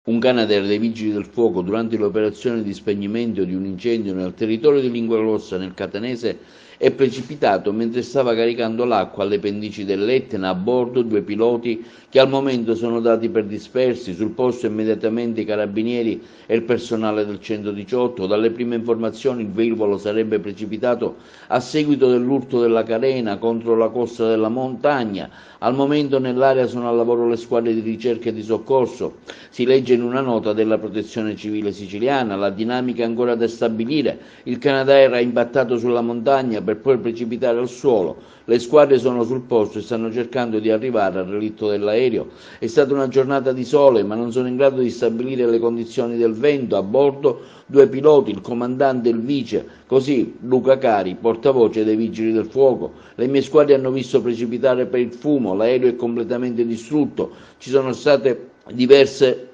Un Canadair dei Vigili del Fuoco, durante le operazioni di spegnimento di un incendio nel territorio di Linguaglossa, nel Catanese, è precipitato mentre stava caricando l'acqua alle pendici dell'Etna. A bordo 2 piloti che al momento sono dati per dispersi. Sul posto immediatamente i carabinieri e il personale del 118. Dalle prime informazioni il velivolo sarebbe precipitato a seguito dell'urto della carena contro la costa della montagna. Al momento nell'area sono al lavoro le squadre di ricerca e di soccorso. Si legge in una nota della Protezione Civile siciliana: la dinamica è ancora da stabilire. Il Canadair ha impattato sulla montagna per poi precipitare al suolo. Le squadre sono sul posto e stanno cercando di arrivare al relitto dell'aereo. È stata una giornata di sole, ma non sono in grado di stabilire le condizioni del vento. A bordo 2 piloti, il comandante e il vice. Così Luca Cari, portavoce dei Vigili del Fuoco: le mie squadre hanno visto precipitare per il fumo, l'aereo è completamente distrutto, ci sono state diverse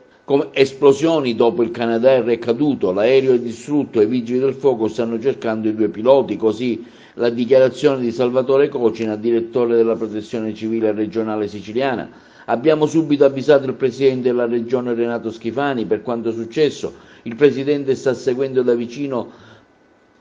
esplosioni dopo il Canadair è caduto, l'aereo è distrutto e i Vigili del Fuoco stanno cercando i 2 piloti. Così la dichiarazione di Salvatore Cocina, direttore della Protezione Civile regionale siciliana. Abbiamo subito avvisato il Presidente della Regione Renato Schifani per quanto successo. Il Presidente sta seguendo da vicino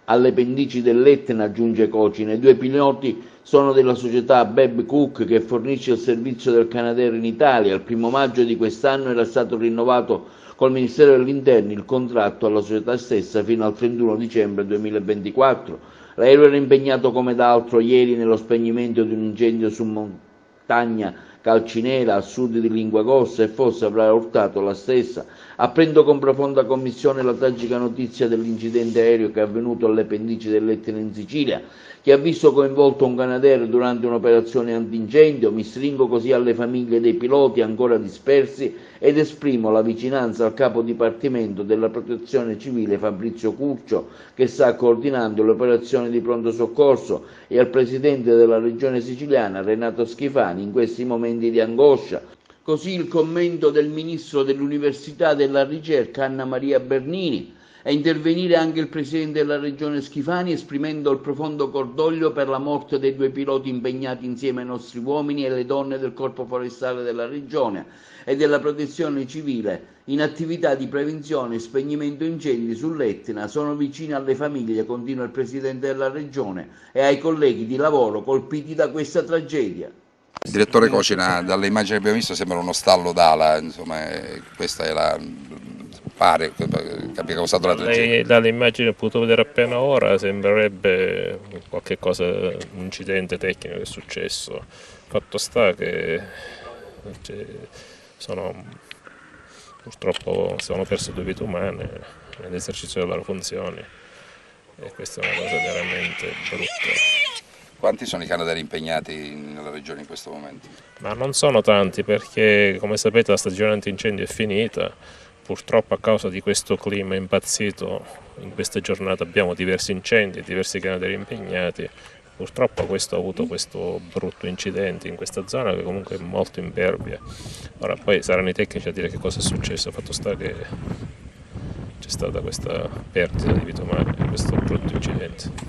alle pendici dell'Etna, aggiunge Cocina. I 2 piloti sono della società Babcock, che fornisce il servizio del Canadair in Italia. Il 1° maggio di quest'anno era stato rinnovato col Ministero dell'Interno il contratto alla società stessa fino al 31 dicembre 2024. L'aereo era impegnato come da altro ieri nello spegnimento di un incendio su montagna Calcinela a sud di Linguaglossa, e forse avrà urtato la stessa. Apprendo con profonda commissione la tragica notizia dell'incidente aereo che è avvenuto alle pendici dell'Etna in Sicilia, che ha visto coinvolto un Canadair durante un'operazione antincendio. Mi stringo così alle famiglie dei piloti ancora dispersi ed esprimo la vicinanza al capo dipartimento della Protezione Civile Fabrizio Curcio, che sta coordinando le operazioni di pronto soccorso, e al Presidente della Regione Siciliana Renato Schifani in questi momenti di angoscia. Così il commento del Ministro dell'Università e della Ricerca Anna Maria Bernini. È intervenire anche il Presidente della Regione Schifani, esprimendo il profondo cordoglio per la morte dei 2 piloti impegnati insieme ai nostri uomini e alle donne del Corpo Forestale della Regione e della Protezione Civile in attività di prevenzione e spegnimento incendi sull'Etna. Sono vicino alle famiglie, continua il Presidente della Regione, e ai colleghi di lavoro colpiti da questa tragedia. Direttore Cocina, dalle immagini che abbiamo visto sembra uno stallo d'ala, insomma, questa è pare che abbia causato la tragedia. Dalle immagini che ho potuto vedere appena ora sembrerebbe qualche cosa, un incidente tecnico che è successo. Fatto sta che purtroppo sono perse 2 vite umane nell'esercizio delle loro funzioni, e questa è una cosa veramente brutta. Quanti sono i Canadair impegnati nella regione in questo momento? Ma non sono tanti, perché come sapete la stagione antincendio è finita. Purtroppo a causa di questo clima impazzito in queste giornate abbiamo diversi incendi, diversi Canadair impegnati. Purtroppo questo ha avuto questo brutto incidente in questa zona, che comunque è molto impervia. Ora poi saranno i tecnici a dire che cosa è successo. Fatto sta che c'è stata questa perdita di vite umane, questo brutto incidente.